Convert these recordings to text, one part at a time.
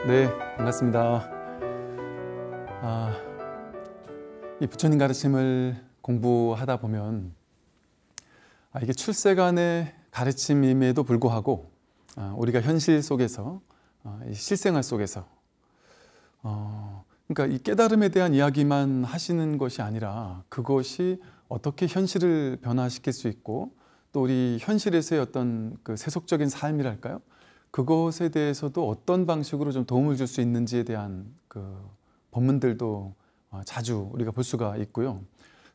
네, 반갑습니다. 이 부처님 가르침을 공부하다 보면 이게 출세간의 가르침임에도 불구하고 우리가 현실 속에서 이 실생활 속에서 그러니까 이 깨달음에 대한 이야기만 하시는 것이 아니라 그것이 어떻게 현실을 변화시킬 수 있고 또 우리 현실에서의 어떤 그 세속적인 삶이랄까요? 그것에 대해서도 어떤 방식으로 좀 도움을 줄 수 있는지에 대한 그 법문들도 자주 우리가 볼 수가 있고요.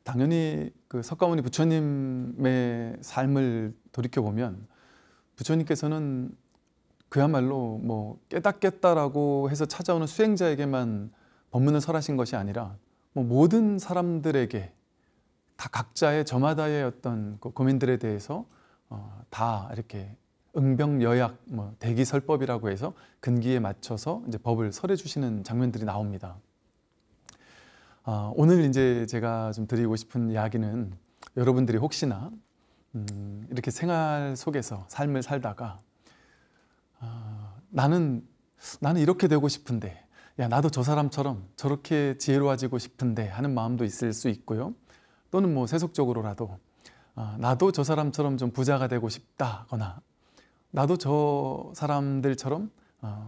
당연히 그 석가모니 부처님의 삶을 돌이켜보면 부처님께서는 그야말로 뭐 깨닫겠다라고 해서 찾아오는 수행자에게만 법문을 설하신 것이 아니라 뭐 모든 사람들에게 다 각자의 저마다의 어떤 그 고민들에 대해서 다 이렇게 응병여약 대기설법이라고 해서 근기에 맞춰서 이제 법을 설해 주시는 장면들이 나옵니다. 오늘 이제 제가 좀 드리고 싶은 이야기는 여러분들이 혹시나 이렇게 생활 속에서 삶을 살다가 나는 이렇게 되고 싶은데 야 나도 저 사람처럼 저렇게 지혜로워지고 싶은데 하는 마음도 있을 수 있고요. 또는 뭐 세속적으로라도 나도 저 사람처럼 좀 부자가 되고 싶다거나 나도 저 사람들처럼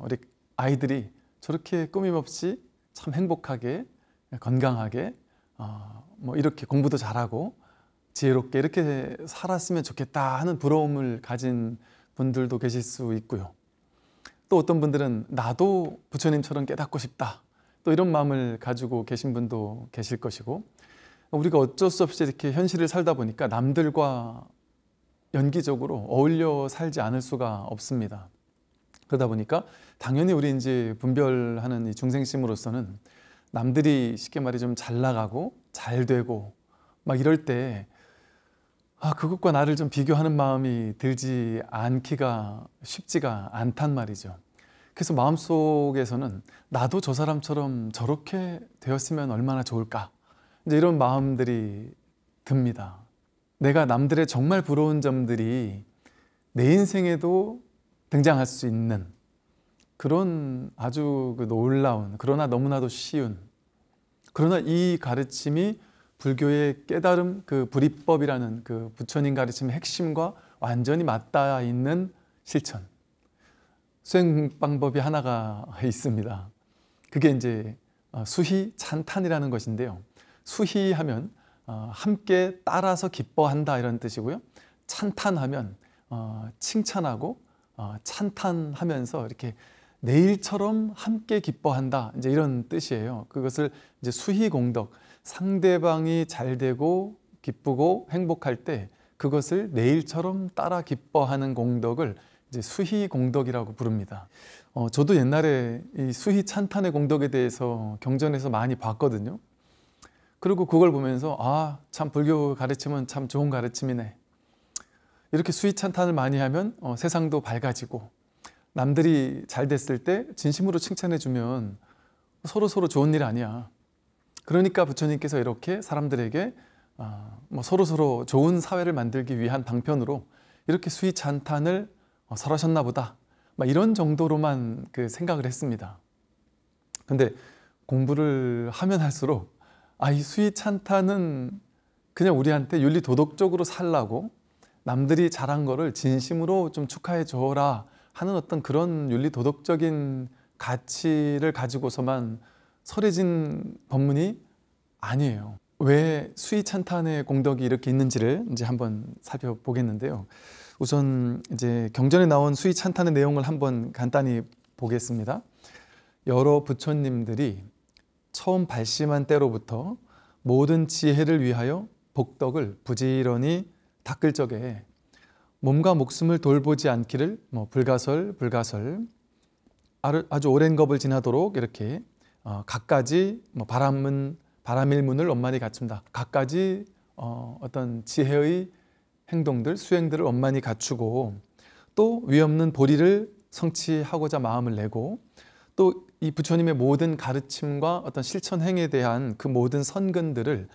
우리 아이들이 저렇게 꾸밈없이 참 행복하게 건강하게 뭐 이렇게 공부도 잘하고 지혜롭게 이렇게 살았으면 좋겠다 하는 부러움을 가진 분들도 계실 수 있고요. 또 어떤 분들은 나도 부처님처럼 깨닫고 싶다 또 이런 마음을 가지고 계신 분도 계실 것이고 우리가 어쩔 수 없이 이렇게 현실을 살다 보니까 남들과 연기적으로 어울려 살지 않을 수가 없습니다. 그러다 보니까 당연히 우리 이제 분별하는 이 중생심으로서는 남들이 쉽게 말해 좀 잘 나가고 잘 되고 막 이럴 때 그것과 나를 좀 비교하는 마음이 들지 않기가 쉽지가 않단 말이죠. 그래서 마음속에서는 나도 저 사람처럼 저렇게 되었으면 얼마나 좋을까 이제 이런 마음들이 듭니다. 내가 남들의 정말 부러운 점들이 내 인생에도 등장할 수 있는 그런 아주 놀라운 그러나 너무나도 쉬운 그러나 이 가르침이 불교의 깨달음 그 불이법이라는 그 부처님 가르침의 핵심과 완전히 맞닿아 있는 실천 수행 방법이 하나가 있습니다. 그게 이제 수희 찬탄이라는 것인데요. 수희하면 함께 따라서 기뻐한다 이런 뜻이고요. 찬탄하면 칭찬하고 찬탄하면서 이렇게 내일처럼 함께 기뻐한다 이제 이런 뜻이에요. 그것을 이제 수희공덕 상대방이 잘 되고 기쁘고 행복할 때 그것을 내일처럼 따라 기뻐하는 공덕을 이제 수희공덕이라고 부릅니다. 저도 옛날에 이 수희찬탄의 공덕에 대해서 경전에서 많이 봤거든요. 그리고 그걸 보면서 참 불교 가르침은 참 좋은 가르침이네. 이렇게 수희찬탄을 많이 하면 세상도 밝아지고 남들이 잘 됐을 때 진심으로 칭찬해 주면 서로 좋은 일 아니야. 그러니까 부처님께서 이렇게 사람들에게 서로 좋은 사회를 만들기 위한 방편으로 이렇게 수희찬탄을 설하셨나 보다. 이런 정도로만 그 생각을 했습니다. 근데 공부를 하면 할수록 이 수희찬탄은 그냥 우리한테 윤리도덕적으로 살라고 남들이 잘한 거를 진심으로 좀 축하해 줘라 하는 어떤 그런 윤리도덕적인 가치를 가지고서만 설해진 법문이 아니에요. 왜 수희찬탄의 공덕이 이렇게 있는지를 이제 한번 살펴보겠는데요. 우선 이제 경전에 나온 수희찬탄의 내용을 한번 간단히 보겠습니다. 여러 부처님들이 처음 발심한 때로부터 모든 지혜를 위하여 복덕을 부지런히 닦을 적에 몸과 목숨을 돌보지 않기를 불가설 아주 오랜 겁을 지나도록 이렇게 갖가지 바람일문을 원만히 갖춘다. 갖가지 어떤 지혜의 행동들 수행들을 원만히 갖추고 또 위없는 보리를 성취하고자 마음을 내고 또 이 부처님의 모든 가르침과 어떤 실천 행에 대한 그 모든 선근들을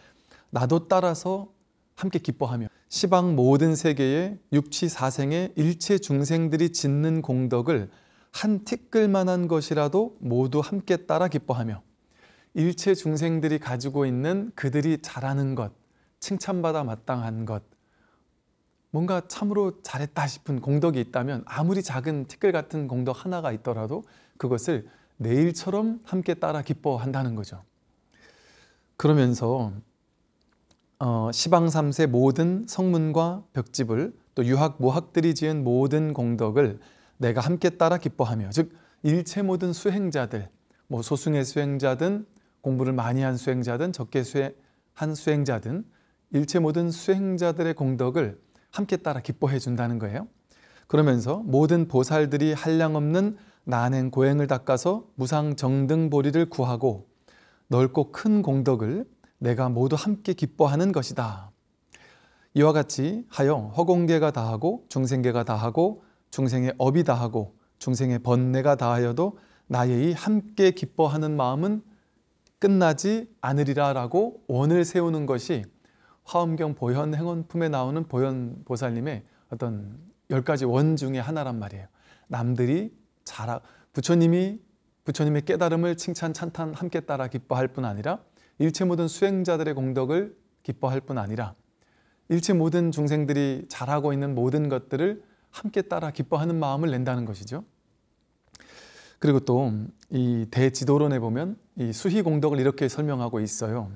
나도 따라서 함께 기뻐하며 시방 모든 세계의 육취사생의 일체 중생들이 짓는 공덕을 한 티끌만한 것이라도 모두 함께 따라 기뻐하며 일체 중생들이 가지고 있는 그들이 잘하는 것, 칭찬받아 마땅한 것, 뭔가 참으로 잘했다 싶은 공덕이 있다면 아무리 작은 티끌 같은 공덕 하나가 있더라도 그것을 내 일처럼 함께 따라 기뻐한다는 거죠. 그러면서 시방 3세 모든 성문과 벽집을 또 유학 모학들이 지은 모든 공덕을 내가 함께 따라 기뻐하며, 즉 일체 모든 수행자들, 뭐 소승의 수행자든 공부를 많이 한 수행자든 적게 한 수행자든 일체 모든 수행자들의 공덕을 함께 따라 기뻐해 준다는 거예요. 그러면서 모든 보살들이 한량없는 난행 고행을 닦아서 무상정등보리를 구하고 넓고 큰 공덕을 내가 모두 함께 기뻐하는 것이다. 이와 같이 하여 허공계가 다하고 중생계가 다하고 중생의 업이 다하고 중생의 번뇌가 다하여도 나의 함께 기뻐하는 마음은 끝나지 않으리라 라고 원을 세우는 것이 화엄경 보현행원품에 나오는 보현보살님의 어떤 10가지 원 중에 하나란 말이에요. 남들이 부처님의 깨달음을 칭찬, 찬탄 함께 따라 기뻐할 뿐 아니라 일체 모든 수행자들의 공덕을 기뻐할 뿐 아니라 일체 모든 중생들이 잘하고 있는 모든 것들을 함께 따라 기뻐하는 마음을 낸다는 것이죠. 그리고 또 이 대지도론에 보면 이 수희 공덕을 이렇게 설명하고 있어요.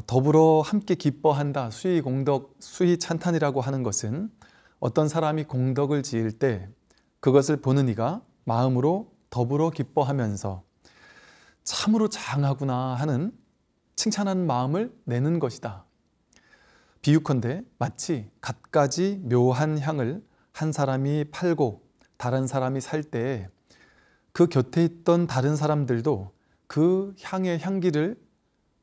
더불어 함께 기뻐한다. 수희 공덕, 수희 찬탄이라고 하는 것은 어떤 사람이 공덕을 지을 때 그것을 보는 이가 마음으로 더불어 기뻐하면서 참으로 장하구나 하는 칭찬하는 마음을 내는 것이다. 비유컨대 마치 갖가지 묘한 향을 한 사람이 팔고 다른 사람이 살 때 그 곁에 있던 다른 사람들도 그 향의 향기를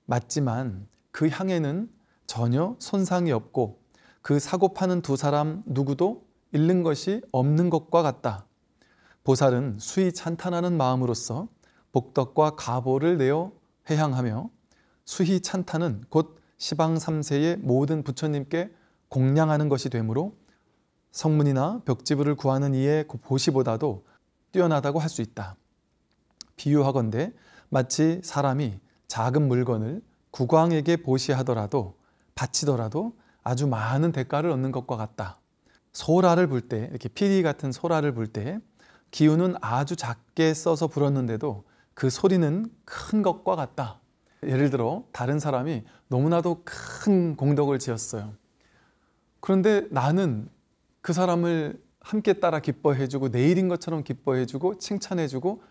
맡지만 그 향에는 전혀 손상이 없고 그 사고 파는 두 사람 누구도 잃는 것이 없는 것과 같다. 보살은 수히 찬탄하는 마음으로서 복덕과 가보를 내어 회향하며 수히 찬탄은 곧 시방 3세의 모든 부처님께 공양하는 것이 되므로 성문이나 벽지부를 구하는 이의 보시보다도 뛰어나다고 할 수 있다. 비유하건대 마치 사람이 작은 물건을 국왕에게 보시하더라도 바치더라도 아주 많은 대가를 얻는 것과 같다. 소라를 불 때, 이렇게 피리 같은 소라를 불 때 기운은 아주 작게 써서 불었는데도 그 소리는 큰 것과 같다. 예를 들어 다른 사람이 너무나도 큰 공덕을 지었어요. 그런데 나는 그 사람을 함께 따라 기뻐해주고 내일인 것처럼 기뻐해주고 칭찬해주고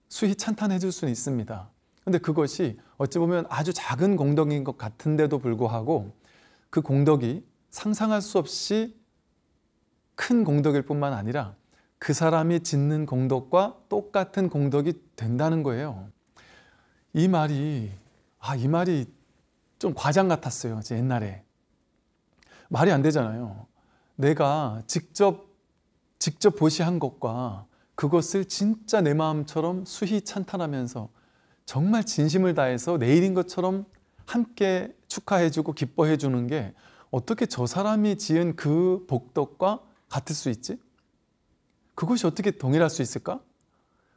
수히 찬탄해줄 수는 있습니다. 그런데 그것이 어찌 보면 아주 작은 공덕인 것 같은데도 불구하고 그 공덕이 상상할 수 없이 큰 공덕일 뿐만 아니라 그 사람이 짓는 공덕과 똑같은 공덕이 된다는 거예요. 이 말이 좀 과장 같았어요. 제 옛날에. 말이 안 되잖아요. 내가 직접 보시한 것과 그것을 진짜 내 마음처럼 수히 찬탄하면서 정말 진심을 다해서 내일인 것처럼 함께 축하해주고 기뻐해주는 게 어떻게 저 사람이 지은 그 복덕과 같을 수 있지? 그것이 어떻게 동일할 수 있을까?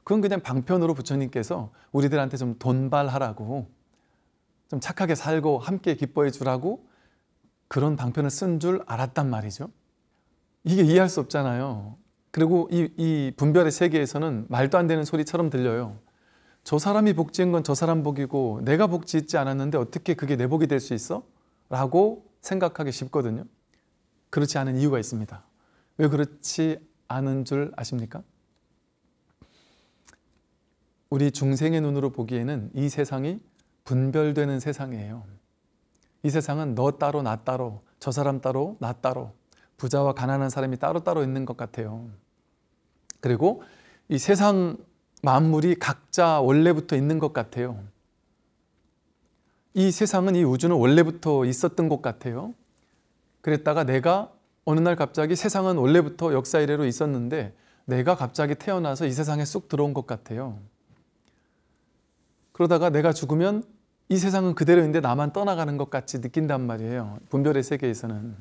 그건 그냥 방편으로 부처님께서 우리들한테 좀 돈발하라고, 좀 착하게 살고 함께 기뻐해 주라고 그런 방편을 쓴 줄 알았단 말이죠. 이게 이해할 수 없잖아요. 그리고 이 분별의 세계에서는 말도 안 되는 소리처럼 들려요. 저 사람이 복 지은 건 저 사람 복이고 내가 복 짓지 않았는데 어떻게 그게 내 복이 될 수 있어? 라고 생각하기 쉽거든요. 그렇지 않은 이유가 있습니다. 왜 그렇지 않은 줄 아십니까? 우리 중생의 눈으로 보기에는 이 세상이 분별되는 세상이에요. 이 세상은 너 따로 나 따로, 저 사람 따로 나 따로, 부자와 가난한 사람이 따로따로 있는 것 같아요. 그리고 이 세상 만물이 각자 원래부터 있는 것 같아요. 이 세상은, 이 우주는 원래부터 있었던 것 같아요. 그랬다가 내가 어느 날 갑자기 세상은 원래부터 역사 이래로 있었는데 내가 갑자기 태어나서 이 세상에 쑥 들어온 것 같아요. 그러다가 내가 죽으면 이 세상은 그대로 있는데 나만 떠나가는 것 같이 느낀단 말이에요. 분별의 세계에서는.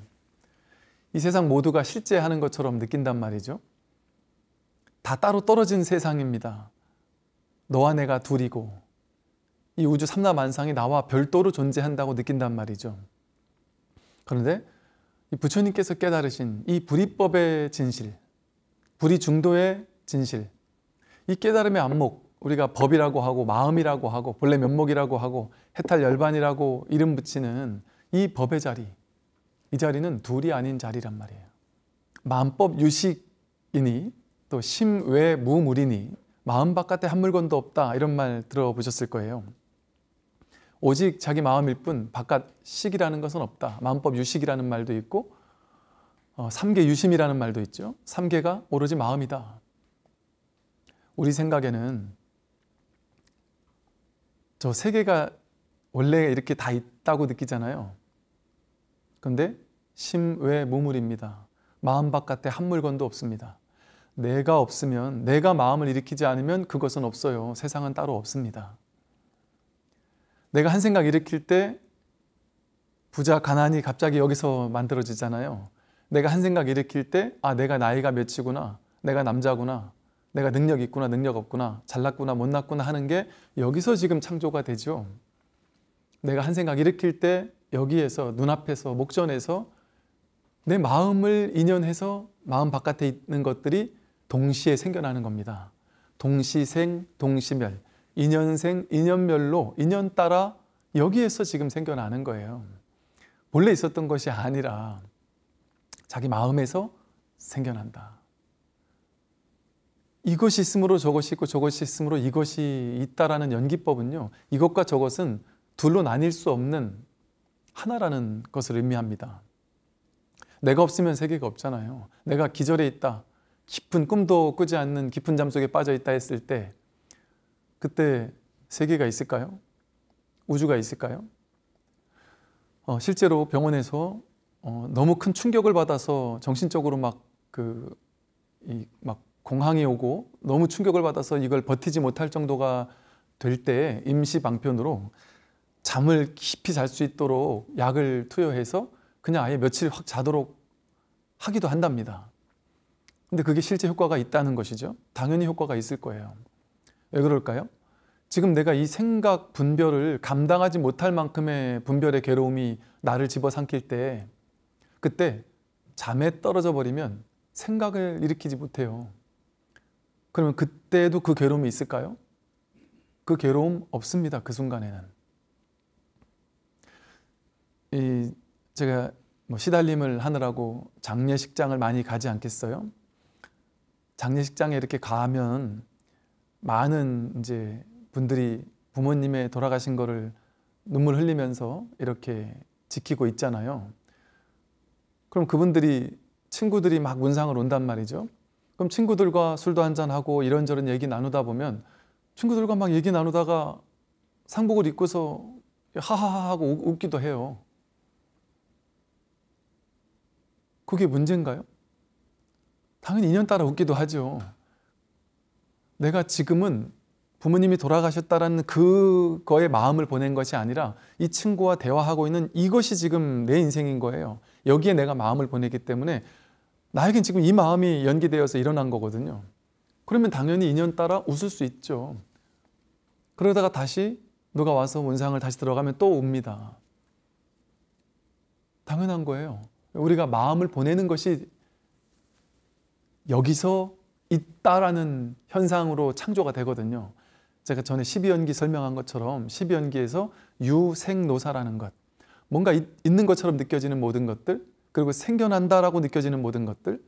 이 세상 모두가 실제하는 것처럼 느낀단 말이죠. 다 따로 떨어진 세상입니다. 너와 내가 둘이고 이 우주 삼라만상이 나와 별도로 존재한다고 느낀단 말이죠. 그런데 이 부처님께서 깨달으신 이 불이법의 진실, 불이중도의 진실, 이 깨달음의 안목, 우리가 법이라고 하고 마음이라고 하고 본래 면목이라고 하고 해탈열반이라고 이름 붙이는 이 법의 자리, 이 자리는 둘이 아닌 자리란 말이에요. 마음법 유식이니 또 심외 무물이니 마음 바깥에 한 물건도 없다, 이런 말 들어보셨을 거예요. 오직 자기 마음일 뿐 바깥 식이라는 것은 없다. 마음법 유식이라는 말도 있고 삼계 유심이라는 말도 있죠. 삼계가 오로지 마음이다. 우리 생각에는 저 세계가 원래 이렇게 다 있다고 느끼잖아요. 그런데 심외 무물입니다. 마음 바깥에 한 물건도 없습니다. 내가 없으면, 내가 마음을 일으키지 않으면 그것은 없어요. 세상은 따로 없습니다. 내가 한 생각 일으킬 때 부자 가난이 갑자기 여기서 만들어지잖아요. 내가 한 생각 일으킬 때 내가 나이가 몇이구나, 내가 남자구나, 내가 능력 있구나, 능력 없구나, 잘났구나, 못났구나 하는 게 여기서 지금 창조가 되죠. 내가 한 생각 일으킬 때 여기에서, 눈앞에서, 목전에서 내 마음을 인연해서 마음 바깥에 있는 것들이 동시에 생겨나는 겁니다. 동시생, 동시멸, 인연생, 인연멸로 인연 따라 여기에서 지금 생겨나는 거예요. 본래 있었던 것이 아니라 자기 마음에서 생겨난다. 이것이 있으므로 저것이 있고 저것이 있으므로 이것이 있다라는 연기법은요, 이것과 저것은 둘로 나뉠 수 없는 하나라는 것을 의미합니다. 내가 없으면 세계가 없잖아요. 내가 기절해 있다, 깊은 꿈도 꾸지 않는 깊은 잠 속에 빠져 있다 했을 때 그때 세계가 있을까요? 우주가 있을까요? 실제로 병원에서 너무 큰 충격을 받아서 정신적으로 막 공황이 오고 너무 충격을 받아서 이걸 버티지 못할 정도가 될 때 임시 방편으로 잠을 깊이 잘 수 있도록 약을 투여해서 그냥 아예 며칠 확 자도록 하기도 한답니다. 근데 그게 실제 효과가 있다는 것이죠. 당연히 효과가 있을 거예요. 왜 그럴까요? 지금 내가 이 생각 분별을 감당하지 못할 만큼의 분별의 괴로움이 나를 집어삼킬 때, 그때 잠에 떨어져 버리면 생각을 일으키지 못해요. 그러면 그때도 그 괴로움이 있을까요? 그 괴로움 없습니다. 그 순간에는. 제가 시달림을 하느라고 장례식장을 많이 가지 않겠어요? 장례식장에 이렇게 가면 많은 이제 분들이 부모님의 돌아가신 거를 눈물 흘리면서 이렇게 지키고 있잖아요. 그럼 그분들이, 친구들이 막 문상을 온단 말이죠. 그럼 친구들과 술도 한잔하고 이런저런 얘기 나누다 보면 친구들과 막 얘기 나누다가 상복을 입고서 하하하 하고 웃기도 해요. 그게 문제인가요? 당연히 인연 따라 웃기도 하죠. 내가 지금은 부모님이 돌아가셨다라는 그거에 마음을 보낸 것이 아니라 이 친구와 대화하고 있는 이것이 지금 내 인생인 거예요. 여기에 내가 마음을 보내기 때문에 나에겐 지금 이 마음이 연기되어서 일어난 거거든요. 그러면 당연히 인연 따라 웃을 수 있죠. 그러다가 다시 누가 와서 문상을 다시 들어가면 또 웁니다. 당연한 거예요. 우리가 마음을 보내는 것이 여기서 있다라는 현상으로 창조가 되거든요. 제가 전에 12연기 설명한 것처럼 12연기에서 유생노사라는 것, 뭔가 있는 것처럼 느껴지는 모든 것들, 그리고 생겨난다라고 느껴지는 모든 것들,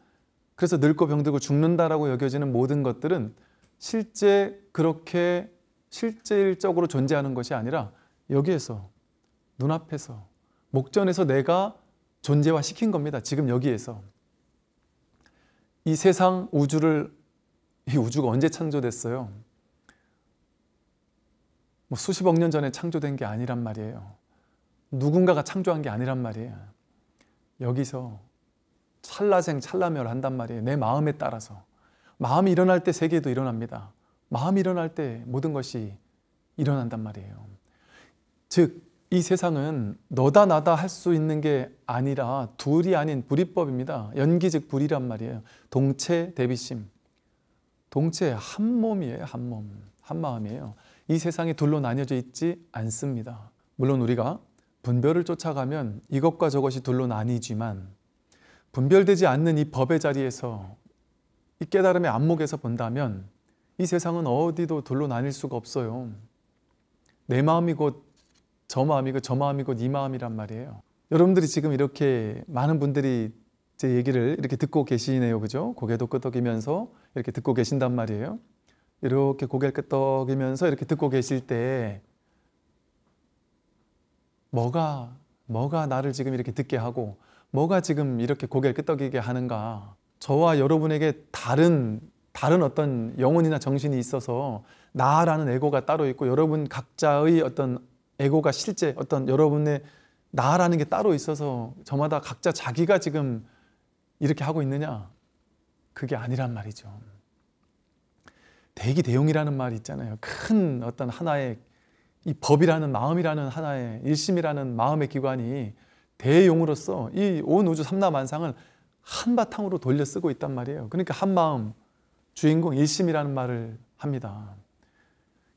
그래서 늙고 병들고 죽는다라고 여겨지는 모든 것들은 실제 그렇게 실질적으로 존재하는 것이 아니라 여기에서, 눈앞에서, 목전에서 내가 존재화 시킨 겁니다. 지금 여기에서. 이 세상 우주를, 이 우주가 언제 창조됐어요? 수십억 년 전에 창조된 게 아니란 말이에요. 누군가가 창조한 게 아니란 말이에요. 여기서 찰나생 찰나멸 한단 말이에요. 내 마음에 따라서. 마음이 일어날 때 세계도 일어납니다. 마음이 일어날 때 모든 것이 일어난단 말이에요. 즉, 이 세상은 너다 나다 할 수 있는 게 아니라 둘이 아닌 불이법입니다. 연기 즉 불이란 말이에요. 동체 대비심. 동체 한 몸이에요. 한 몸, 한 마음이에요. 이 세상이 둘로 나뉘어져 있지 않습니다. 물론 우리가 분별을 쫓아가면 이것과 저것이 둘로 나뉘지만 분별되지 않는 이 법의 자리에서 이 깨달음의 안목에서 본다면 이 세상은 어디도 둘로 나뉠 수가 없어요. 내 마음이 곧 저 마음이고 저 마음이 곧 이 마음이란 말이에요. 여러분들이 지금 이렇게 많은 분들이 제 얘기를 이렇게 듣고 계시네요. 그죠? 고개도 끄덕이면서 이렇게 듣고 계신단 말이에요. 이렇게 고개를 끄덕이면서 이렇게 듣고 계실 때 뭐가 나를 지금 이렇게 듣게 하고 뭐가 지금 이렇게 고개를 끄덕이게 하는가? 저와 여러분에게 다른 어떤 영혼이나 정신이 있어서 나라는 에고가 따로 있고 여러분 각자의 어떤 에고가 실제 어떤 여러분의 나라는 게 따로 있어서 저마다 각자 자기가 지금 이렇게 하고 있느냐? 그게 아니란 말이죠. 대기대용이라는 말이 있잖아요. 큰 어떤 하나의 이 법이라는 마음이라는 하나의 일심이라는 마음의 기관이 대용으로서 이 온 우주 삼라만상을 한바탕으로 돌려 쓰고 있단 말이에요. 그러니까 한마음, 주인공 일심이라는 말을 합니다.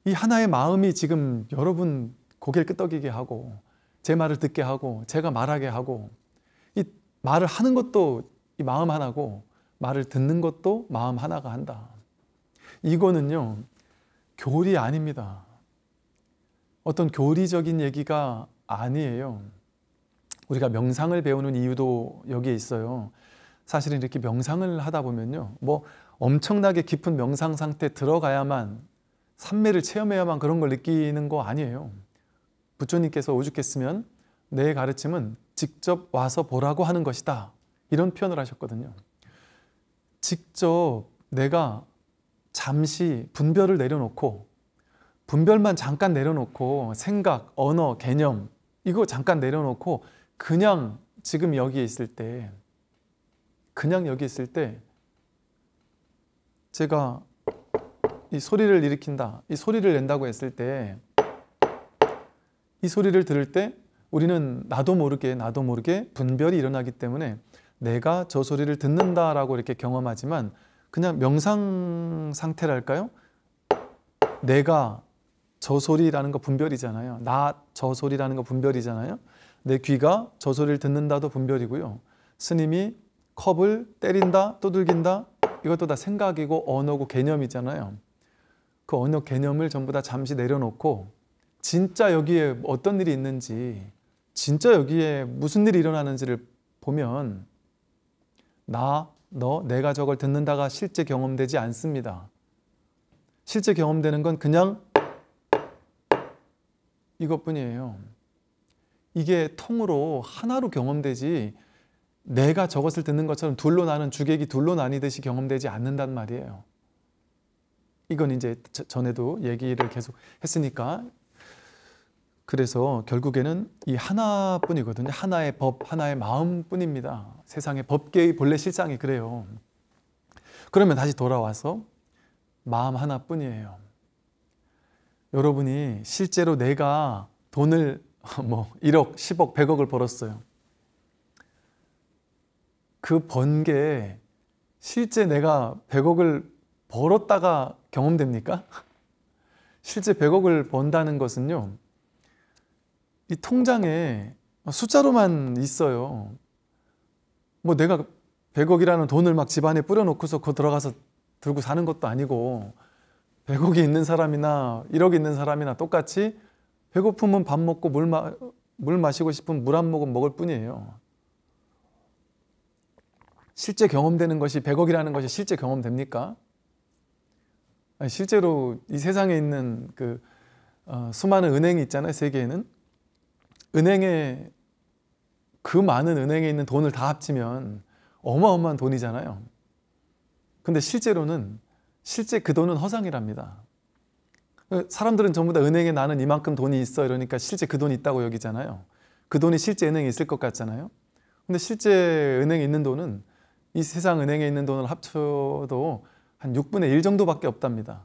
이 하나의 마음이 지금 여러분 고개를 끄덕이게 하고 제 말을 듣게 하고 제가 말하게 하고 이 말을 하는 것도 이 마음 하나고 말을 듣는 것도 마음 하나가 한다. 이거는요 교리 아닙니다. 어떤 교리적인 얘기가 아니에요. 우리가 명상을 배우는 이유도 여기에 있어요. 사실은 이렇게 명상을 하다 보면요 뭐 엄청나게 깊은 명상 상태에 들어가야만 삼매를 체험해야만 그런 걸 느끼는 거 아니에요. 부처님께서 오죽했으면 내 가르침은 직접 와서 보라고 하는 것이다 이런 표현을 하셨거든요. 직접 내가 잠시 분별을 내려놓고 분별만 잠깐 내려놓고 생각, 언어, 개념 이거 잠깐 내려놓고 그냥 지금 여기에 있을 때 그냥 여기 있을 때 제가 이 소리를 일으킨다 이 소리를 낸다고 했을 때 이 소리를 들을 때 우리는 나도 모르게 분별이 일어나기 때문에 내가 저 소리를 듣는다라고 이렇게 경험하지만 그냥 명상 상태랄까요? 내가 저 소리라는 거 분별이잖아요. 나 저 소리라는 거 분별이잖아요. 내 귀가 저 소리를 듣는다도 분별이고요. 스님이 컵을 때린다, 두들긴다 이것도 다 생각이고 언어고 개념이잖아요. 그 언어 개념을 전부 다 잠시 내려놓고 진짜 여기에 어떤 일이 있는지 진짜 여기에 무슨 일이 일어나는지를 보면 나, 너, 내가 저걸 듣는다가 실제 경험되지 않습니다. 실제 경험되는 건 그냥 이것뿐이에요. 이게 통으로 하나로 경험되지 내가 저것을 듣는 것처럼 둘로 나는 주객이 둘로 나뉘듯이 경험되지 않는단 말이에요. 이건 이제 전에도 얘기를 계속 했으니까 그래서 결국에는 이 하나뿐이거든요. 하나의 법, 하나의 마음뿐입니다. 세상의 법계의 본래 실상이 그래요. 그러면 다시 돌아와서 마음 하나뿐이에요. 여러분이 실제로 내가 돈을 뭐 1억, 10억, 100억을 벌었어요. 그 번 게 실제 내가 100억을 벌었다가 경험됩니까? 실제 100억을 번다는 것은요. 이 통장에 숫자로만 있어요. 뭐 내가 100억이라는 돈을 막 집안에 뿌려놓고서 그 들어가서 들고 사는 것도 아니고 100억이 있는 사람이나 1억 있는 사람이나 똑같이 배고프면 밥 먹고 물 마시고 싶으면 물 한 모금 먹을 뿐이에요. 실제 경험되는 것이 100억이라는 것이 실제 경험됩니까? 아니, 실제로 이 세상에 있는 그 수많은 은행이 있잖아요. 세계에는. 은행에 그 많은 은행에 있는 돈을 다 합치면 어마어마한 돈이잖아요. 근데 실제로는 실제 그 돈은 허상이랍니다. 사람들은 전부 다 은행에 나는 이만큼 돈이 있어 이러니까 실제 그 돈이 있다고 여기잖아요. 그 돈이 실제 은행에 있을 것 같잖아요. 근데 실제 은행에 있는 돈은 이 세상 은행에 있는 돈을 합쳐도 한 6분의 1 정도밖에 없답니다.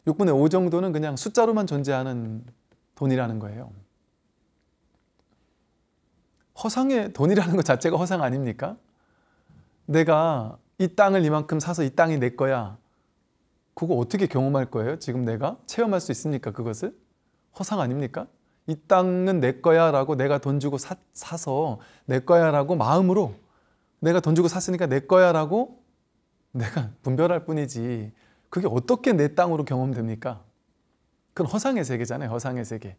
6분의 5 정도는 그냥 숫자로만 존재하는 돈이라는 거예요. 허상의 돈이라는 것 자체가 허상 아닙니까? 내가 이 땅을 이만큼 사서 이 땅이 내 거야. 그거 어떻게 경험할 거예요? 지금 내가 체험할 수 있습니까? 그것을? 허상 아닙니까? 이 땅은 내 거야 라고 내가 돈 주고 사서 내 거야 라고 마음으로 내가 돈 주고 샀으니까 내 거야 라고 내가 분별할 뿐이지 그게 어떻게 내 땅으로 경험됩니까? 그건 허상의 세계잖아요. 허상의 세계.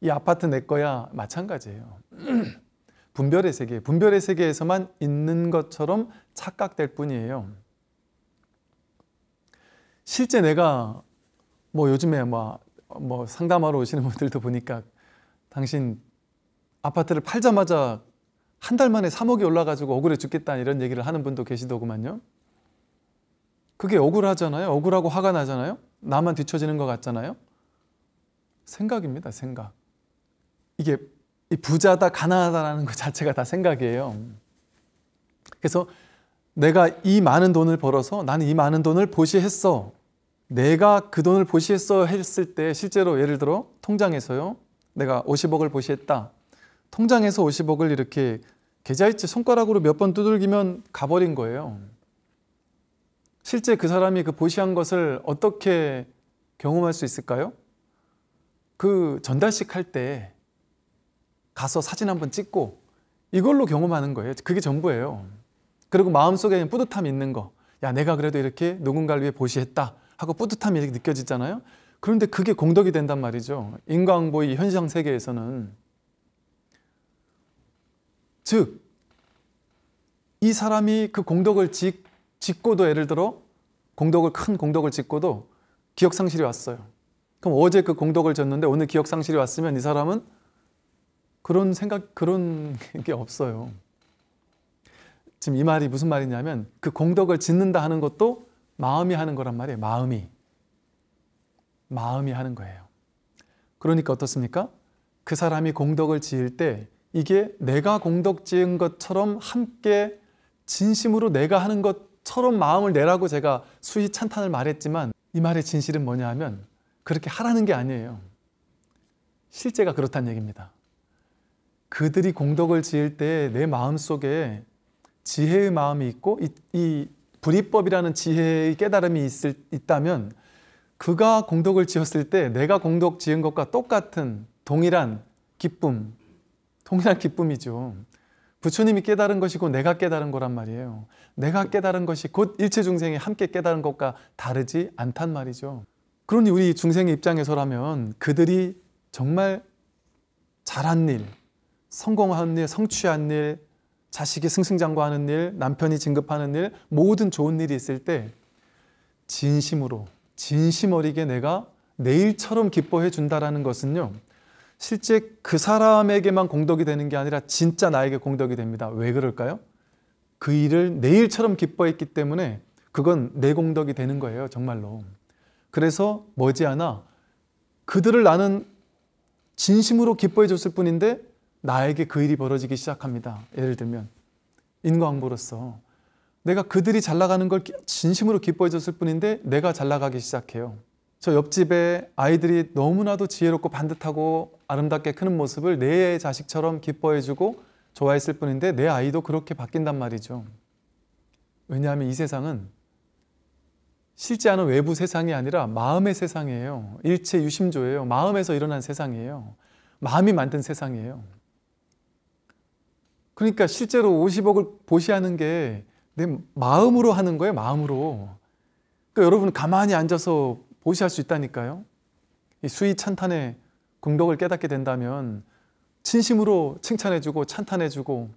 이 아파트 내 거야 마찬가지예요. 분별의 세계, 분별의 세계에서만 있는 것처럼 착각될 뿐이에요. 실제 내가 뭐 요즘에 뭐 상담하러 오시는 분들도 보니까 당신 아파트를 팔자마자 한 달 만에 3억이 올라가지고 억울해 죽겠다 이런 얘기를 하는 분도 계시더구만요. 그게 억울하잖아요. 억울하고 화가 나잖아요. 나만 뒤처지는 것 같잖아요. 생각입니다. 생각. 이게 부자다 가난하다라는 것 자체가 다 생각이에요. 그래서 내가 이 많은 돈을 벌어서 나는 이 많은 돈을 보시했어. 내가 그 돈을 보시했어 했을 때 실제로 예를 들어 통장에서요. 내가 50억을 보시했다. 통장에서 50억을 이렇게 계좌이체 손가락으로 몇 번 두들기면 가버린 거예요. 실제 그 사람이 그 보시한 것을 어떻게 경험할 수 있을까요? 그 전달식 할 때 가서 사진 한번 찍고 이걸로 경험하는 거예요. 그게 전부예요. 그리고 마음속에 뿌듯함이 있는 거. 야, 내가 그래도 이렇게 누군가를 위해 보시했다 하고 뿌듯함이 이렇게 느껴지잖아요. 그런데 그게 공덕이 된단 말이죠. 인과응보의 현상 세계에서는. 즉, 이 사람이 그 공덕을 짓고도 예를 들어 큰 공덕을 짓고도 기억상실이 왔어요. 그럼 어제 그 공덕을 졌는데 오늘 기억상실이 왔으면 이 사람은 그런 게 없어요. 지금 이 말이 무슨 말이냐면 그 공덕을 짓는다 하는 것도 마음이 하는 거란 말이에요. 마음이 하는 거예요. 그러니까 어떻습니까? 그 사람이 공덕을 지을 때 이게 내가 공덕 지은 것처럼 함께 진심으로 내가 하는 것처럼 마음을 내라고 제가 수위 찬탄을 말했지만 이 말의 진실은 뭐냐 하면 그렇게 하라는 게 아니에요. 실제가 그렇다는 얘기입니다. 그들이 공덕을 지을 때 내 마음속에 지혜의 마음이 있고 이 불이법이라는 지혜의 깨달음이 있다면 그가 공덕을 지었을 때 내가 공덕 지은 것과 똑같은 동일한 기쁨이죠. 부처님이 깨달은 것이고 내가 깨달은 거란 말이에요. 내가 깨달은 것이 곧 일체 중생이 함께 깨달은 것과 다르지 않단 말이죠. 그러니 우리 중생의 입장에서라면 그들이 정말 잘한 일, 성공한 일, 성취한 일, 자식이 승승장구하는 일, 남편이 진급하는 일, 모든 좋은 일이 있을 때 진심으로, 진심 어리게 내가 내일처럼 기뻐해 준다라는 것은요. 실제 그 사람에게만 공덕이 되는 게 아니라 진짜 나에게 공덕이 됩니다. 왜 그럴까요? 그 일을 내일처럼 기뻐했기 때문에 그건 내 공덕이 되는 거예요. 정말로. 그래서 머지않아 그들을 나는 진심으로 기뻐해 줬을 뿐인데 나에게 그 일이 벌어지기 시작합니다. 예를 들면 인과응보로서 내가 그들이 잘 나가는 걸 진심으로 기뻐해 줬을 뿐인데 내가 잘 나가기 시작해요. 저 옆집에 아이들이 너무나도 지혜롭고 반듯하고 아름답게 크는 모습을 내 자식처럼 기뻐해 주고 좋아했을 뿐인데 내 아이도 그렇게 바뀐단 말이죠. 왜냐하면 이 세상은 실제하는 외부 세상이 아니라 마음의 세상이에요. 일체 유심조예요. 마음에서 일어난 세상이에요. 마음이 만든 세상이에요. 그러니까 실제로 50억을 보시하는 게 내 마음으로 하는 거예요. 마음으로. 그러니까 여러분 가만히 앉아서 보시할 수 있다니까요. 이 수위 찬탄의 공덕을 깨닫게 된다면 진심으로 칭찬해주고 찬탄해주고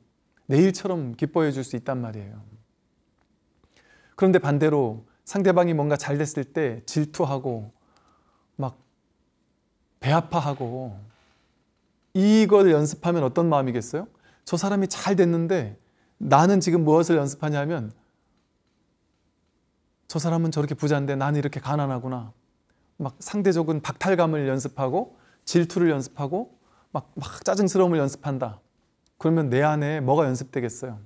내일처럼 기뻐해 줄 수 있단 말이에요. 그런데 반대로 상대방이 뭔가 잘 됐을 때 질투하고 막 배 아파하고 이걸 연습하면 어떤 마음이겠어요? 저 사람이 잘 됐는데 나는 지금 무엇을 연습하냐면 저 사람은 저렇게 부자인데 나는 이렇게 가난하구나. 막 상대적인 박탈감을 연습하고 질투를 연습하고 막 짜증스러움을 연습한다. 그러면 내 안에 뭐가 연습되겠어요?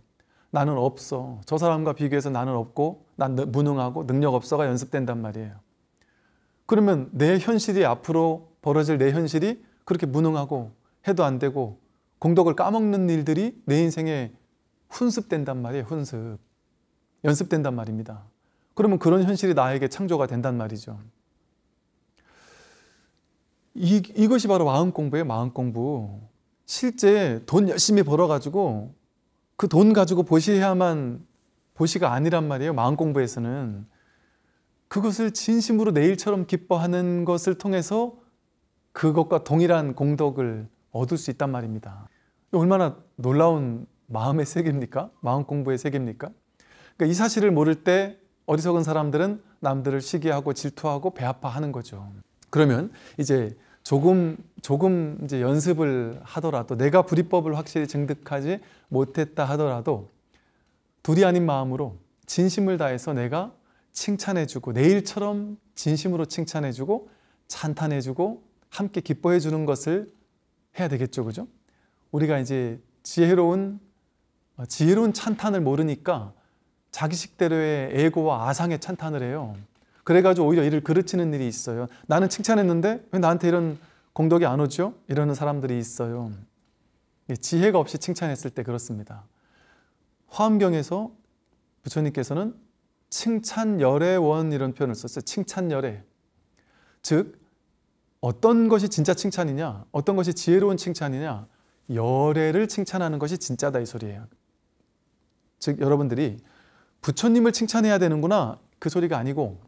나는 없어. 저 사람과 비교해서 나는 없고 난 무능하고 능력 없어가 연습된단 말이에요. 그러면 내 현실이 앞으로 벌어질 내 현실이 그렇게 무능하고 해도 안 되고 공덕을 까먹는 일들이 내 인생에 훈습된단 말이에요. 연습된단 말입니다. 그러면 그런 현실이 나에게 창조가 된단 말이죠. 이것이 바로 마음 공부예요. 마음 공부. 실제 돈 열심히 벌어가지고 그 돈 가지고 보시해야만 보시가 아니란 말이에요. 마음 공부에서는. 그것을 진심으로 내 일처럼 기뻐하는 것을 통해서 그것과 동일한 공덕을 얻을 수 있단 말입니다. 얼마나 놀라운 마음의 세계입니까? 마음 공부의 세계입니까? 그러니까 이 사실을 모를 때 어리석은 사람들은 남들을 시기하고 질투하고 배아파하는 거죠. 그러면 이제 조금 이제 연습을 하더라도, 내가 불이법을 확실히 증득하지 못했다 하더라도 둘이 아닌 마음으로 진심을 다해서 내가 칭찬해주고, 내 일처럼 진심으로 칭찬해주고 찬탄해주고 함께 기뻐해주는 것을 해야 되겠죠, 그죠? 우리가 이제 지혜로운 찬탄을 모르니까 자기식대로의 에고와 아상의 찬탄을 해요. 그래가지고 오히려 이를 그르치는 일이 있어요. 나는 칭찬했는데 왜 나한테 이런 공덕이 안 오죠? 이러는 사람들이 있어요. 지혜가 없이 칭찬했을 때 그렇습니다. 화엄경에서 부처님께서는 칭찬열애원 이런 표현을 썼어요. 칭찬열애. 즉 어떤 것이 진짜 칭찬이냐, 어떤 것이 지혜로운 칭찬이냐, 열애를 칭찬하는 것이 진짜다 이 소리예요. 즉 여러분들이 부처님을 칭찬해야 되는구나 그 소리가 아니고,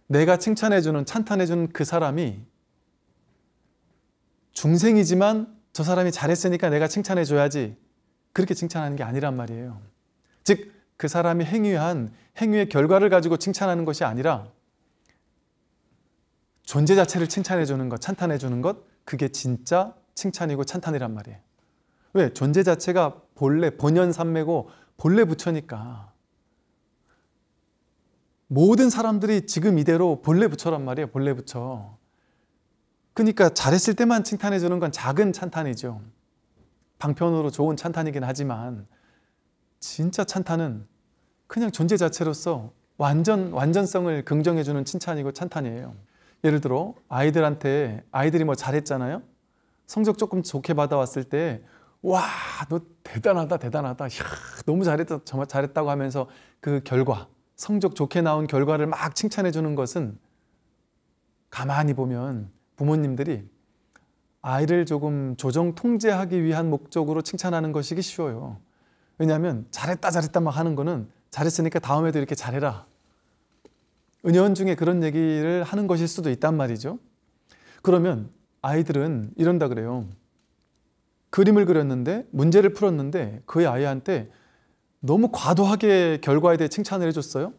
내가 칭찬해주는, 찬탄해주는 그 사람이 중생이지만 저 사람이 잘했으니까 내가 칭찬해줘야지, 그렇게 칭찬하는 게 아니란 말이에요. 즉 그 사람이 행위한 행위의 결과를 가지고 칭찬하는 것이 아니라 존재 자체를 칭찬해주는 것, 찬탄해주는 것, 그게 진짜 칭찬이고 찬탄이란 말이에요. 왜? 존재 자체가 본래 본연삼매고 본래 부처니까. 모든 사람들이 지금 이대로 본래 부처란 말이에요. 본래 부처. 그러니까 잘했을 때만 칭찬해주는 건 작은 찬탄이죠. 방편으로 좋은 찬탄이긴 하지만 진짜 찬탄은 그냥 존재 자체로서 완전성을 긍정해주는 칭찬이고 찬탄이에요. 예를 들어 아이들이 뭐 잘했잖아요. 성적 조금 좋게 받아왔을 때 와, 너 대단하다 대단하다, 이야, 너무 잘했다, 정말 잘했다고 하면서 그 결과, 성적 좋게 나온 결과를 막 칭찬해주는 것은 가만히 보면 부모님들이 아이를 조금 조정 통제하기 위한 목적으로 칭찬하는 것이기 쉬워요. 왜냐하면 잘했다 잘했다 막 하는 거는 잘했으니까 다음에도 이렇게 잘해라, 은연 중에 그런 얘기를 하는 것일 수도 있단 말이죠. 그러면 아이들은 이런다 그래요. 그림을 그렸는데 문제를 풀었는데 그 아이한테 너무 과도하게 결과에 대해 칭찬을 해줬어요.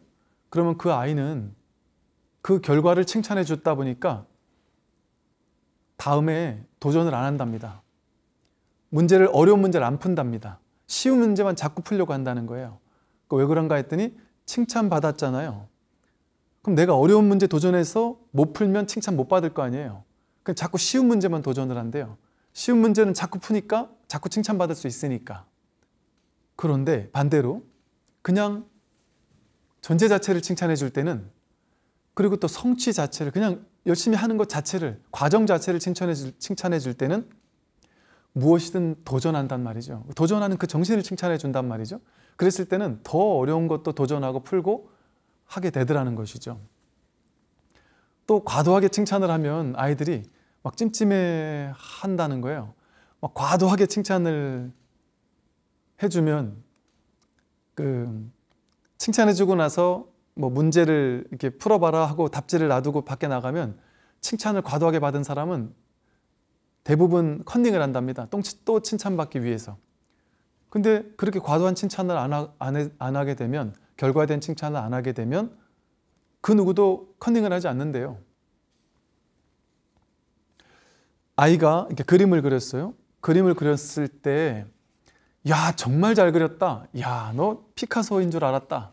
그러면 그 아이는 그 결과를 칭찬해 줬다 보니까 다음에 도전을 안 한답니다. 어려운 문제를 안 푼답니다. 쉬운 문제만 자꾸 풀려고 한다는 거예요. 왜 그런가 했더니 칭찬받았잖아요. 그럼 내가 어려운 문제 도전해서 못 풀면 칭찬 못 받을 거 아니에요. 그럼 자꾸 쉬운 문제만 도전을 한대요. 쉬운 문제는 자꾸 푸니까 자꾸 칭찬받을 수 있으니까. 그런데 반대로 그냥 존재 자체를 칭찬해 줄 때는, 그리고 또 성취 자체를, 그냥 열심히 하는 것 자체를, 과정 자체를 칭찬해 줄 때는 무엇이든 도전한단 말이죠. 도전하는 그 정신을 칭찬해 준단 말이죠. 그랬을 때는 더 어려운 것도 도전하고 풀고 하게 되더라는 것이죠. 또 과도하게 칭찬을 하면 아이들이 막 찜찜해 한다는 거예요. 막 과도하게 칭찬을 해주면 칭찬해주고 나서 뭐 문제를 이렇게 풀어봐라 하고 답지를 놔두고 밖에 나가면 칭찬을 과도하게 받은 사람은 대부분 컨닝을 한답니다. 또 칭찬받기 위해서. 근데 그렇게 과도한 칭찬을 안 하게 되면, 결과에 대한 칭찬을 안 하게 되면 그 누구도 컨닝을 하지 않는데요. 아이가 이렇게 그림을 그렸어요. 그림을 그렸을 때 야, 정말 잘 그렸다, 야, 너 피카소인 줄 알았다,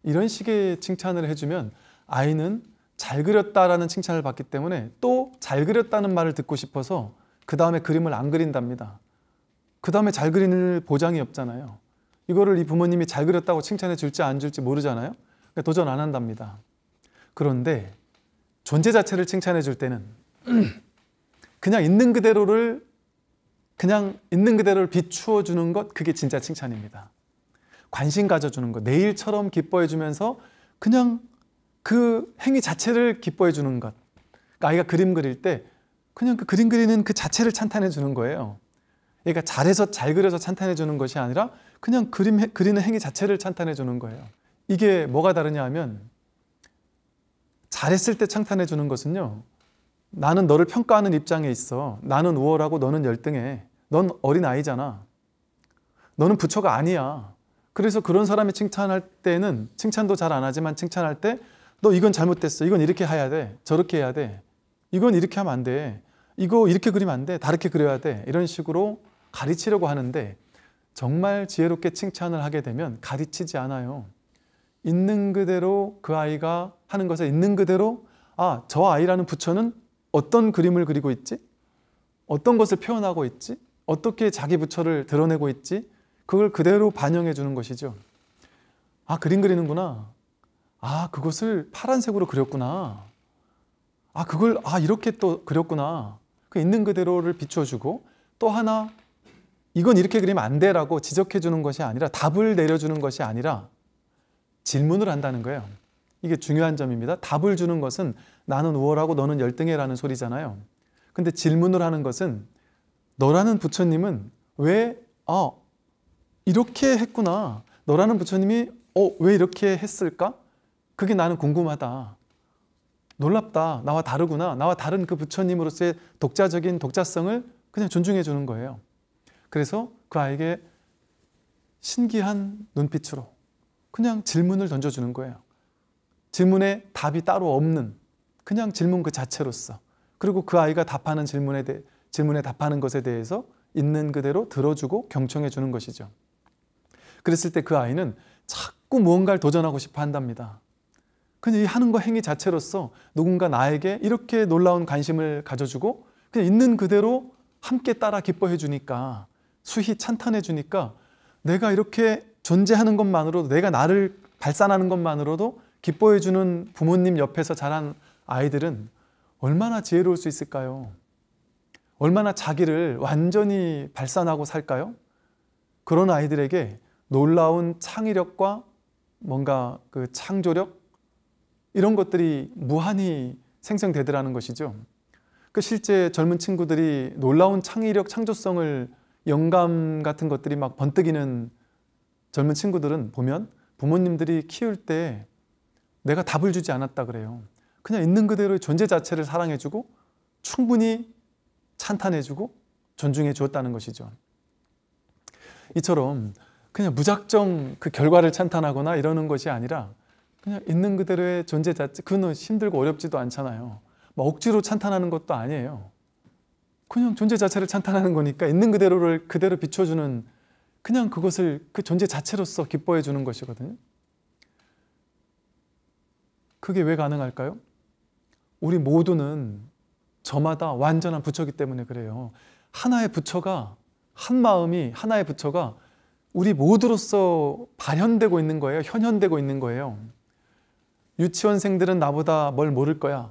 이런 식의 칭찬을 해주면 아이는 잘 그렸다라는 칭찬을 받기 때문에 또 잘 그렸다는 말을 듣고 싶어서 그 다음에 그림을 안 그린답니다. 그 다음에 잘 그리는 보장이 없잖아요. 이거를 이 부모님이 잘 그렸다고 칭찬해 줄지 안 줄지 모르잖아요. 그러니까 도전 안 한답니다. 그런데 존재 자체를 칭찬해 줄 때는 그냥 있는 그대로를 비추어 주는 것, 그게 진짜 칭찬입니다. 관심 가져주는 것, 내 일처럼 기뻐해 주면서 그냥 그 행위 자체를 기뻐해 주는 것. 그러니까 아이가 그림 그릴 때 그냥 그 그림 그리는 그 자체를 찬탄해 주는 거예요. 그러니까 잘해서 잘 그려서 찬탄해 주는 것이 아니라 그냥 그리는 행위 자체를 찬탄해 주는 거예요. 이게 뭐가 다르냐 하면 잘했을 때 찬탄해 주는 것은요, 나는 너를 평가하는 입장에 있어. 나는 우월하고 너는 열등해. 넌 어린아이잖아. 너는 부처가 아니야. 그래서 그런 사람이 칭찬할 때는 칭찬도 잘 안 하지만 칭찬할 때 너 이건 잘못됐어. 이건 이렇게 해야 돼. 저렇게 해야 돼. 이건 이렇게 하면 안 돼. 이거 이렇게 그리면 안 돼. 다르게 그려야 돼. 이런 식으로 가르치려고 하는데 정말 지혜롭게 칭찬을 하게 되면 가르치지 않아요. 있는 그대로 그 아이가 하는 것을 있는 그대로 아, 저 아이라는 부처는 어떤 그림을 그리고 있지? 어떤 것을 표현하고 있지? 어떻게 자기 부처를 드러내고 있지? 그걸 그대로 반영해 주는 것이죠. 아, 그림 그리는구나. 아, 그것을 파란색으로 그렸구나. 아, 그걸 이렇게 또 그렸구나. 그 있는 그대로를 비춰주고 또 하나 이건 이렇게 그리면 안 돼라고 지적해 주는 것이 아니라 답을 내려주는 것이 아니라 질문을 한다는 거예요. 이게 중요한 점입니다. 답을 주는 것은 나는 우월하고 너는 열등해라는 소리잖아요. 근데 질문을 하는 것은 너라는 부처님은 왜 이렇게 했구나. 너라는 부처님이 왜 이렇게 했을까? 그게 나는 궁금하다. 놀랍다. 나와 다르구나. 나와 다른 그 부처님으로서의 독자적인 독자성을 그냥 존중해 주는 거예요. 그래서 그 아이에게 신기한 눈빛으로 그냥 질문을 던져주는 거예요. 질문에 답이 따로 없는 그냥 질문 그 자체로서, 그리고 그 아이가 답하는 질문에 답하는 것에 대해서 있는 그대로 들어주고 경청해 주는 것이죠. 그랬을 때 그 아이는 자꾸 무언가를 도전하고 싶어 한답니다. 그냥 이 하는 거 행위 자체로서 누군가 나에게 이렇게 놀라운 관심을 가져주고 그냥 있는 그대로 함께 따라 기뻐해 주니까, 수히 찬탄해 주니까 내가 이렇게 존재하는 것만으로도, 내가 나를 발산하는 것만으로도 기뻐해 주는 부모님 옆에서 자란 아이들은 얼마나 지혜로울 수 있을까요? 얼마나 자기를 완전히 발산하고 살까요? 그런 아이들에게 놀라운 창의력과 뭔가 그 창조력, 이런 것들이 무한히 생성되더라는 것이죠. 그 실제 젊은 친구들이 놀라운 창의력, 창조성을, 영감 같은 것들이 막 번뜩이는 젊은 친구들은 보면 부모님들이 키울 때 내가 답을 주지 않았다 그래요. 그냥 있는 그대로의 존재 자체를 사랑해주고 충분히 찬탄해주고 존중해 주었다는 것이죠. 이처럼 그냥 무작정 그 결과를 찬탄하거나 이러는 것이 아니라 그냥 있는 그대로의 존재 자체, 그건 힘들고 어렵지도 않잖아요. 막 억지로 찬탄하는 것도 아니에요. 그냥 존재 자체를 찬탄하는 거니까 있는 그대로를 그대로 비춰주는, 그냥 그것을 그 존재 자체로서 기뻐해 주는 것이거든요. 그게 왜 가능할까요? 우리 모두는 저마다 완전한 부처이기 때문에 그래요. 하나의 부처가, 한 마음이, 하나의 부처가 우리 모두로서 발현되고 있는 거예요. 현현되고 있는 거예요. 유치원생들은 나보다 뭘 모를 거야.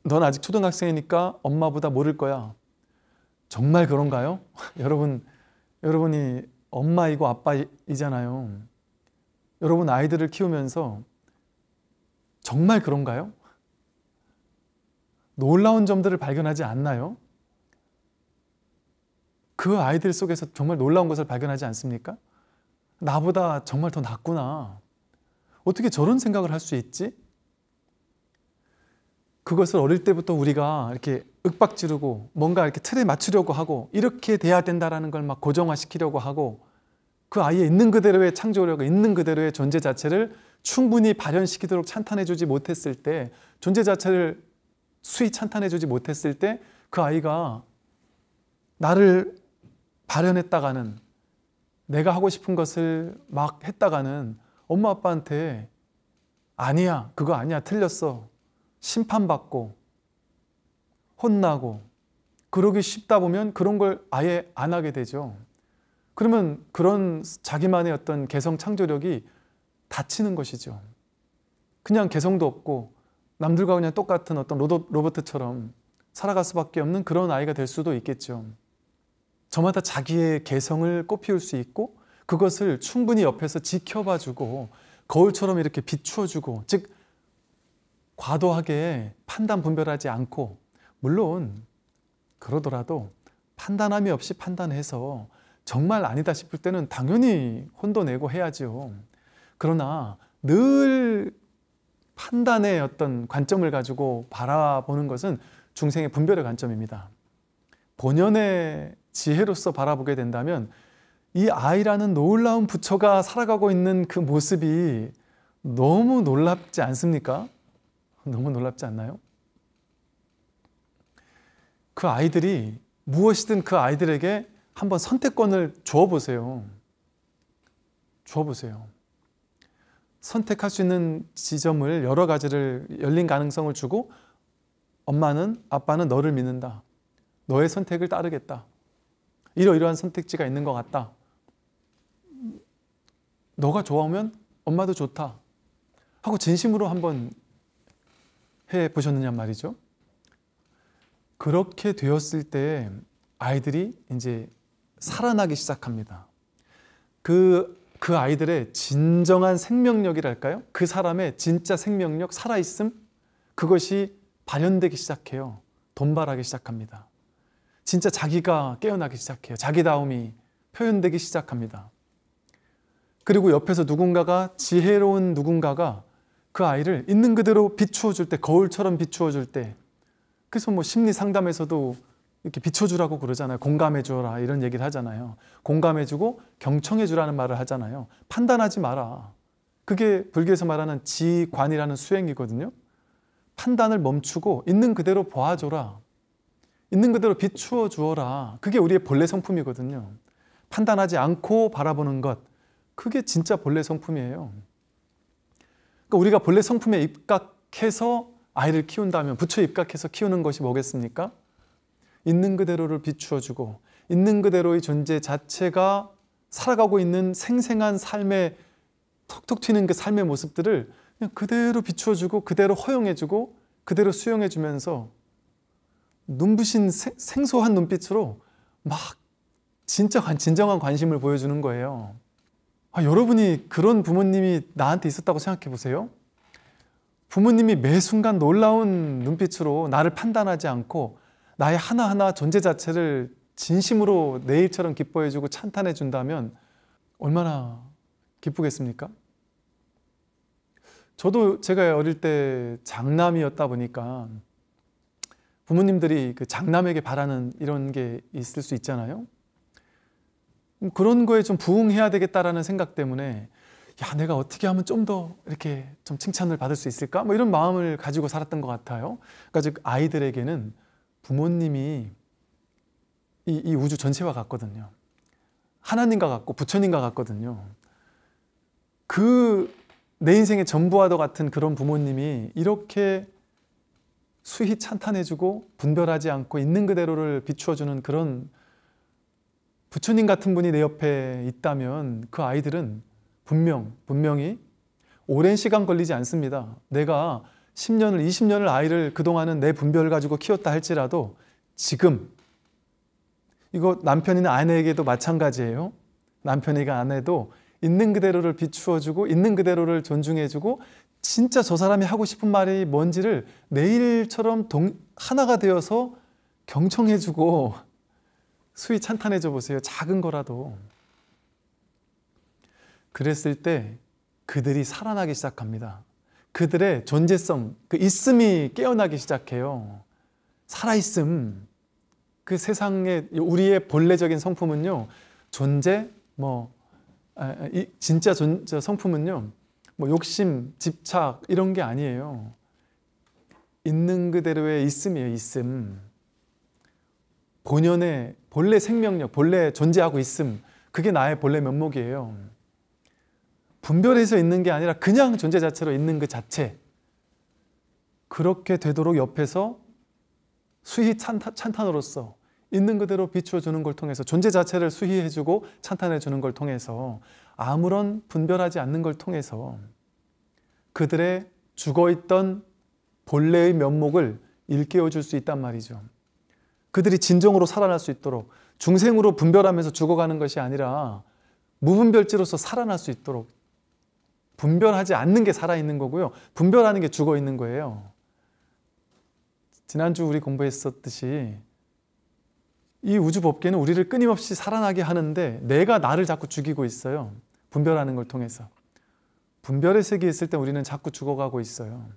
넌 아직 초등학생이니까 엄마보다 모를 거야. 정말 그런가요? 여러분이 엄마이고 아빠이잖아요. 여러분 아이들을 키우면서 정말 그런가요? 놀라운 점들을 발견하지 않나요? 그 아이들 속에서 정말 놀라운 것을 발견하지 않습니까? 나보다 정말 더 낫구나. 어떻게 저런 생각을 할 수 있지? 그것을 어릴 때부터 우리가 이렇게 윽박지르고 뭔가 이렇게 틀에 맞추려고 하고 이렇게 돼야 된다라는 걸 막 고정화시키려고 하고, 그 아이의 있는 그대로의 창조력, 있는 그대로의 존재 자체를 충분히 발현시키도록 찬탄해주지 못했을 때, 존재 자체를 수히 찬탄해주지 못했을 때 그 아이가 나를 발현했다가는, 내가 하고 싶은 것을 막 했다가는 엄마 아빠한테 아니야, 그거 아니야, 틀렸어, 심판받고 혼나고 그러기 쉽다 보면 그런 걸 아예 안 하게 되죠. 그러면 그런 자기만의 어떤 개성 창조력이 닫히는 것이죠. 그냥 개성도 없고 남들과 그냥 똑같은 어떤 로봇처럼 살아갈 수밖에 없는 그런 아이가 될 수도 있겠죠. 저마다 자기의 개성을 꽃피울 수 있고 그것을 충분히 옆에서 지켜봐주고 거울처럼 이렇게 비추어주고, 즉 과도하게 판단 분별하지 않고, 물론 그러더라도 판단함이 없이 판단해서 정말 아니다 싶을 때는 당연히 혼도 내고 해야죠. 그러나 늘 판단의 어떤 관점을 가지고 바라보는 것은 중생의 분별의 관점입니다. 본연의 지혜로서 바라보게 된다면 이 아이라는 놀라운 부처가 살아가고 있는 그 모습이 너무 놀랍지 않습니까? 너무 놀랍지 않나요? 그 아이들이 무엇이든 그 아이들에게 한번 선택권을 주어보세요. 주어보세요. 선택할 수 있는 지점을 여러 가지를 열린 가능성을 주고, 엄마는, 아빠는 너를 믿는다. 너의 선택을 따르겠다. 이러이러한 선택지가 있는 것 같다. 너가 좋아하면 엄마도 좋다. 하고 진심으로 한번 해보셨느냐 말이죠. 그렇게 되었을 때 아이들이 이제 살아나기 시작합니다. 그 아이들의 진정한 생명력이랄까요? 그 사람의 진짜 생명력, 살아있음, 그것이 발현되기 시작해요. 돈발하기 시작합니다. 진짜 자기가 깨어나기 시작해요. 자기다움이 표현되기 시작합니다. 그리고 옆에서 누군가가, 지혜로운 누군가가 그 아이를 있는 그대로 비추어 줄 때, 거울처럼 비추어 줄 때, 그래서 뭐 심리 상담에서도 이렇게 비춰주라고 그러잖아요. 공감해 주라 이런 얘기를 하잖아요. 공감해 주고 경청해 주라는 말을 하잖아요. 판단하지 마라. 그게 불교에서 말하는 지관이라는 수행이거든요. 판단을 멈추고 있는 그대로 보아줘라. 있는 그대로 비추어 주어라. 그게 우리의 본래 성품이거든요. 판단하지 않고 바라보는 것, 그게 진짜 본래 성품이에요. 그러니까 우리가 본래 성품에 입각해서 아이를 키운다면, 부처에 입각해서 키우는 것이 뭐겠습니까? 있는 그대로를 비추어주고, 있는 그대로의 존재 자체가 살아가고 있는 생생한 삶의, 톡톡 튀는 그 삶의 모습들을 그냥 그대로 비추어주고, 그대로 허용해주고, 그대로 수용해주면서 눈부신 생소한 눈빛으로 막 진정한 관심을 보여주는 거예요. 여러분이 그런 부모님이 나한테 있었다고 생각해 보세요. 부모님이 매 순간 놀라운 눈빛으로 나를 판단하지 않고 나의 하나하나 존재 자체를 진심으로 내 일처럼 기뻐해주고 찬탄해 준다면 얼마나 기쁘겠습니까? 저도 제가 어릴 때 장남이었다 보니까 부모님들이 그 장남에게 바라는 이런 게 있을 수 있잖아요. 그런 거에 좀 부응해야 되겠다라는 생각 때문에, 야, 내가 어떻게 하면 좀 더 이렇게 좀 칭찬을 받을 수 있을까? 뭐 이런 마음을 가지고 살았던 것 같아요. 그러니까 즉 아이들에게는 부모님이 이 우주 전체와 같거든요. 하나님과 같고 부처님과 같거든요. 그 내 인생의 전부와도 같은 그런 부모님이 이렇게 수히 찬탄해주고 분별하지 않고 있는 그대로를 비추어주는 그런 부처님 같은 분이 내 옆에 있다면 그 아이들은 분명히 오랜 시간 걸리지 않습니다. 내가 10년을 20년을 아이를 그동안은 내 분별을 가지고 키웠다 할지라도 지금 이거 남편이나 아내에게도 마찬가지예요. 남편이가 아내도 있는 그대로를 비추어주고 있는 그대로를 존중해주고 진짜 저 사람이 하고 싶은 말이 뭔지를 내 일처럼 하나가 되어서 경청해주고 수위 찬탄해줘 보세요. 작은 거라도. 그랬을 때 그들이 살아나기 시작합니다. 그들의 존재성, 그 있음이 깨어나기 시작해요. 살아있음. 그 세상에 우리의 본래적인 성품은요, 존재, 진짜 성품은요, 욕심, 집착 이런 게 아니에요. 있는 그대로의 있음이에요. 있음. 본래 생명력, 본래 존재하고 있음, 그게 나의 본래 면목이에요. 분별해서 있는 게 아니라 그냥 존재 자체로 있는 그 자체. 그렇게 되도록 옆에서 수희 찬탄으로서 있는 그대로 비추어주는 걸 통해서 존재 자체를 수희해주고 찬탄해주는 걸 통해서 아무런 분별하지 않는 걸 통해서 그들의 죽어있던 본래의 면목을 일깨워줄 수 있단 말이죠. 그들이 진정으로 살아날 수 있도록 중생으로 분별하면서 죽어가는 것이 아니라 무분별지로서 살아날 수 있도록 분별하지 않는 게 살아있는 거고요. 분별하는 게 죽어있는 거예요. 지난주 우리 공부했었듯이 이 우주법계는 우리를 끊임없이 살아나게 하는데 내가 나를 자꾸 죽이고 있어요. 분별하는 걸 통해서. 분별의 세계에 있을 때 우리는 자꾸 죽어가고 있어요.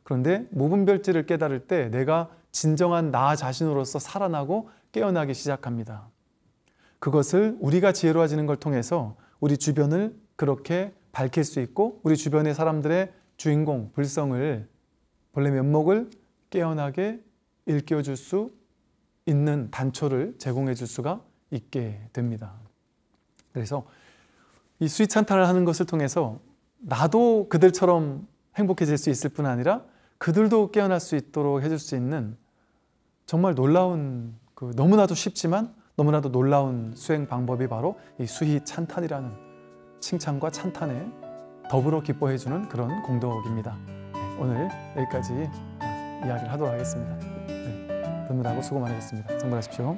그런데 무분별지를 깨달을 때 내가 진정한 나 자신으로서 살아나고 깨어나기 시작합니다. 그것을 우리가 지혜로워지는 걸 통해서 우리 주변을 그렇게 밝힐 수 있고 우리 주변의 사람들의 주인공, 불성을, 본래 면목을 깨어나게 일깨워줄 수 있는 단초를 제공해 줄 수가 있게 됩니다. 그래서 이 수위찬탈을 하는 것을 통해서 나도 그들처럼 행복해질 수 있을 뿐 아니라 그들도 깨어날 수 있도록 해줄 수 있는 정말 놀라운, 너무나도 쉽지만 너무나도 놀라운 수행 방법이 바로 이 수희찬탄이라는 칭찬과 찬탄에 더불어 기뻐해주는 그런 공덕입니다. 네, 오늘 여기까지 이야기를 하도록 하겠습니다. 네, 듣느라고 수고 많으셨습니다. 성불하십시오.